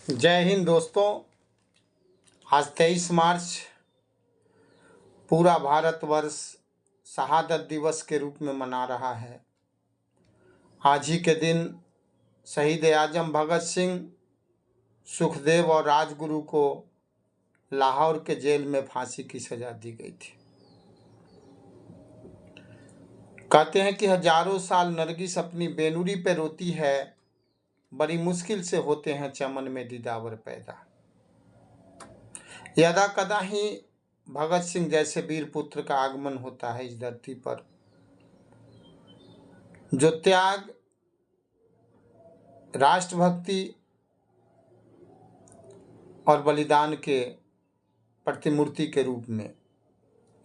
जय हिंद दोस्तों। आज 23 मार्च पूरा भारतवर्ष शहादत दिवस के रूप में मना रहा है। आज ही के दिन शहीद आजम भगत सिंह, सुखदेव और राजगुरु को लाहौर के जेल में फांसी की सजा दी गई थी। कहते हैं कि हजारों साल नरगिस अपनी बेनुरी पे रोती है, बड़ी मुश्किल से होते हैं चमन में दीदावर पैदा। यदा कदा ही भगत सिंह जैसे वीर पुत्र का आगमन होता है इस धरती पर, जो त्याग, राष्ट्रभक्ति और बलिदान के प्रतिमूर्ति के रूप में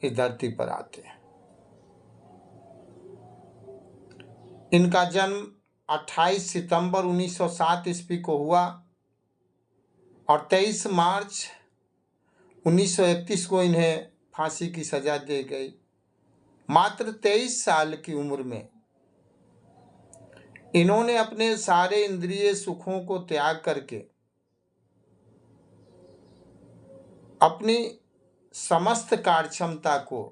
इस धरती पर आते हैं। इनका जन्म 28 सितंबर 1907 ईस्वी को हुआ और 23 मार्च 1931 को इन्हें फांसी की सजा दी गई। मात्र 23 साल की उम्र में इन्होंने अपने सारे इंद्रिय सुखों को त्याग करके अपनी समस्त कार्यक्षमता को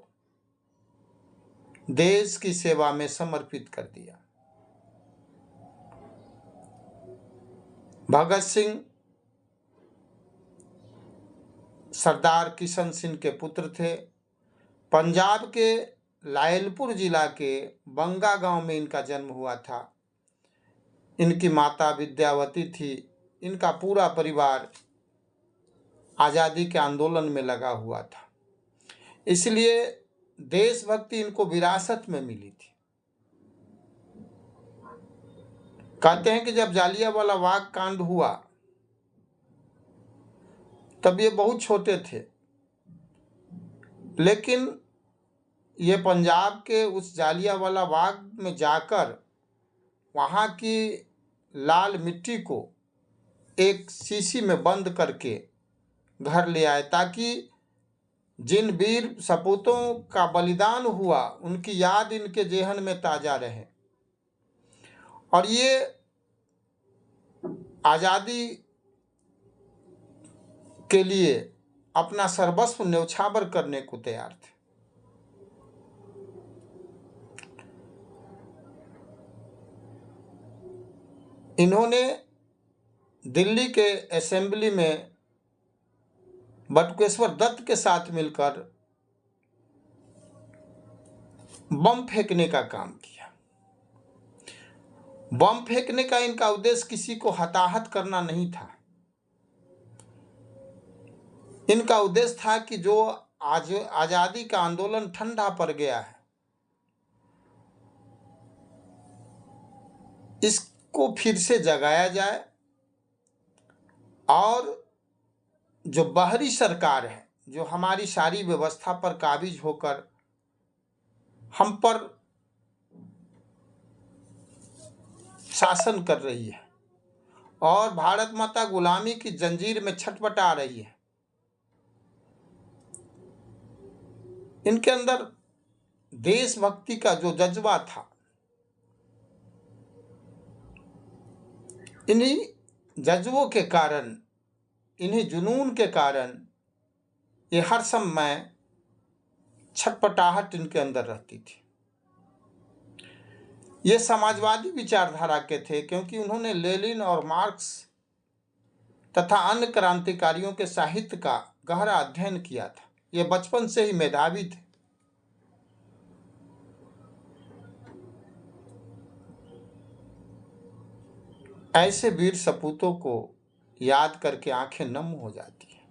देश की सेवा में समर्पित कर दिया। भगत सिंह सरदार किशन सिंह के पुत्र थे। पंजाब के लायलपुर जिला के बंगा गांव में इनका जन्म हुआ था। इनकी माता विद्यावती थी। इनका पूरा परिवार आज़ादी के आंदोलन में लगा हुआ था, इसलिए देशभक्ति इनको विरासत में मिली थी। कहते हैं कि जब जालियांवाला बाग कांड हुआ तब ये बहुत छोटे थे, लेकिन ये पंजाब के उस जालियांवाला बाग में जाकर वहाँ की लाल मिट्टी को एक शीशी में बंद करके घर ले आए, ताकि जिन वीर सपूतों का बलिदान हुआ उनकी याद इनके जेहन में ताज़ा रहे और ये आज़ादी के लिए अपना सर्वस्व न्यौछावर करने को तैयार थे। इन्होंने दिल्ली के असेंबली में बटुकेश्वर दत्त के साथ मिलकर बम फेंकने का काम किया। बम फेंकने का इनका उद्देश्य किसी को हताहत करना नहीं था। इनका उद्देश्य था कि जो आज आज़ादी का आंदोलन ठंडा पड़ गया है, इसको फिर से जगाया जाए और जो बाहरी सरकार है, जो हमारी सारी व्यवस्था पर काबिज होकर हम पर शासन कर रही है और भारत माता गुलामी की जंजीर में छटपटा रही है, इनके अंदर देशभक्ति का जो जज्बा था, इन्हीं जज्बों के कारण, इन्हीं जुनून के कारण ये हर समय छटपटाहट इनके अंदर रहती थी। ये समाजवादी विचारधारा के थे, क्योंकि उन्होंने लेनिन और मार्क्स तथा अन्य क्रांतिकारियों के साहित्य का गहरा अध्ययन किया था। ये बचपन से ही मेधावी थे। ऐसे वीर सपूतों को याद करके आंखें नम हो जाती हैं।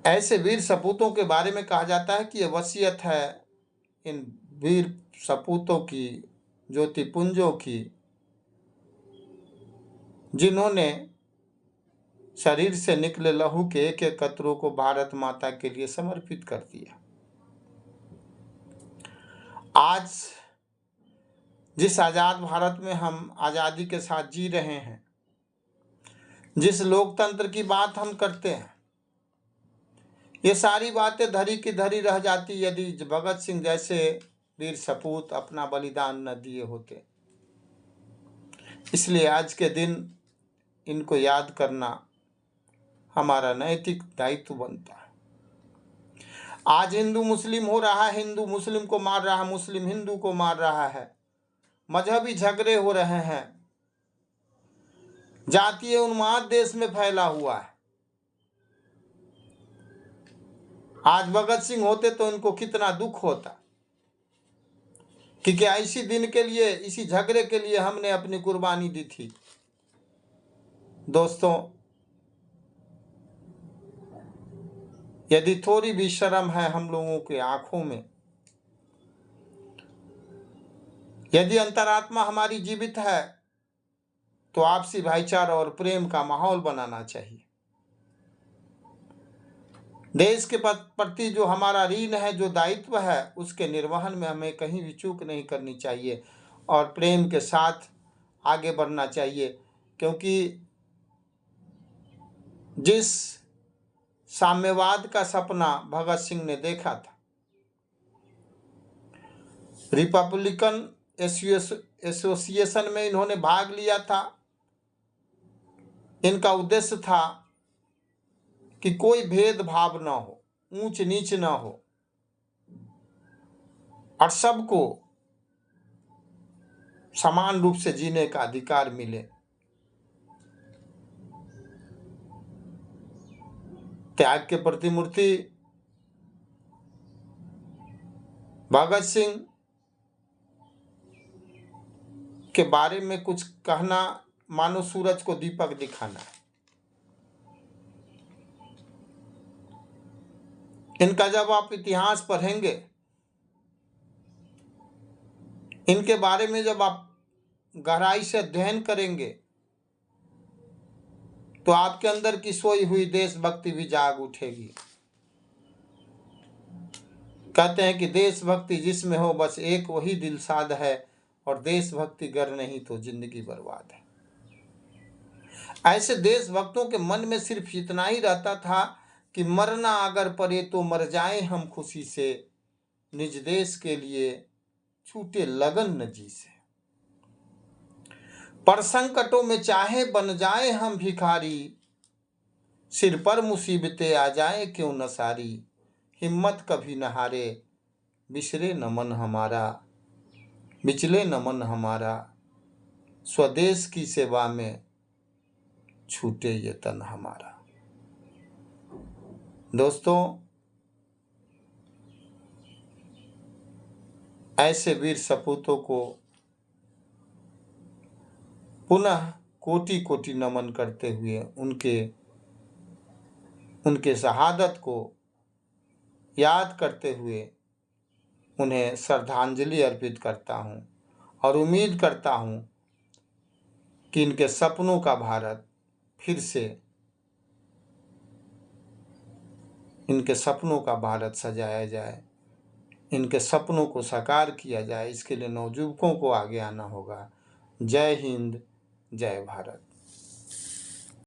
ऐसे वीर सपूतों के बारे में कहा जाता है कि यह वसीयत है इन वीर सपूतों की, ज्योतिपुंजों की, जिन्होंने शरीर से निकले लहू के एक एक कतरों को भारत माता के लिए समर्पित कर दिया। आज जिस आज़ाद भारत में हम आज़ादी के साथ जी रहे हैं, जिस लोकतंत्र की बात हम करते हैं, ये सारी बातें धरी की धरी रह जाती यदि भगत सिंह जैसे वीर सपूत अपना बलिदान न दिए होते। इसलिए आज के दिन इनको याद करना हमारा नैतिक दायित्व बनता है। आज हिंदू मुस्लिम हो रहा है, हिंदू मुस्लिम को मार रहा है, मुस्लिम हिंदू को मार रहा है, मजहबी झगड़े हो रहे हैं, जातीय उन्माद देश में फैला हुआ है। आज भगत सिंह होते तो इनको कितना दुख होता कि क्या इसी दिन के लिए, इसी झगड़े के लिए हमने अपनी कुर्बानी दी थी। दोस्तों, यदि थोड़ी भी शर्म है हम लोगों के आंखों में, यदि अंतरात्मा हमारी जीवित है, तो आपसी भाईचारा और प्रेम का माहौल बनाना चाहिए। देश के प्रति जो हमारा ऋण है, जो दायित्व है, उसके निर्वहन में हमें कहीं भी चूक नहीं करनी चाहिए और प्रेम के साथ आगे बढ़ना चाहिए। क्योंकि जिस साम्यवाद का सपना भगत सिंह ने देखा था, रिपब्लिकन एसोसिएशन में इन्होंने भाग लिया था, इनका उद्देश्य था कि कोई भेदभाव न हो, ऊंच नीच न हो और सबको समान रूप से जीने का अधिकार मिले। त्याग के प्रतिमूर्ति भगत सिंह के बारे में कुछ कहना मानो सूरज को दीपक दिखाना है। इनका जब आप इतिहास पढ़ेंगे, इनके बारे में जब आप गहराई से अध्ययन करेंगे, तो आपके अंदर की सोई हुई देशभक्ति भी जाग उठेगी। कहते हैं कि देशभक्ति जिसमें हो बस एक वही दिलसाद है, और देशभक्ति गर नहीं तो जिंदगी बर्बाद है। ऐसे देशभक्तों के मन में सिर्फ इतना ही रहता था कि मरना अगर पड़े तो मर जाएं हम खुशी से, निज देश के लिए छूटे लगन न जी से। पर संकटों में चाहे बन जाए हम भिखारी, सिर पर मुसीबतें आ जाए क्यों न सारी, हिम्मत कभी न हारे बिछले न मन हमारा, बिचले न मन हमारा, स्वदेश की सेवा में छूटे ये तन हमारा। दोस्तों, ऐसे वीर सपूतों को पुनः कोटि कोटि नमन करते हुए उनके शहादत को याद करते हुए उन्हें श्रद्धांजलि अर्पित करता हूं और उम्मीद करता हूं कि इनके सपनों का भारत फिर से, इनके सपनों का भारत सजाया जाए, इनके सपनों को साकार किया जाए। इसके लिए नवयुवकों को आगे आना होगा। जय हिंद, जय भारत।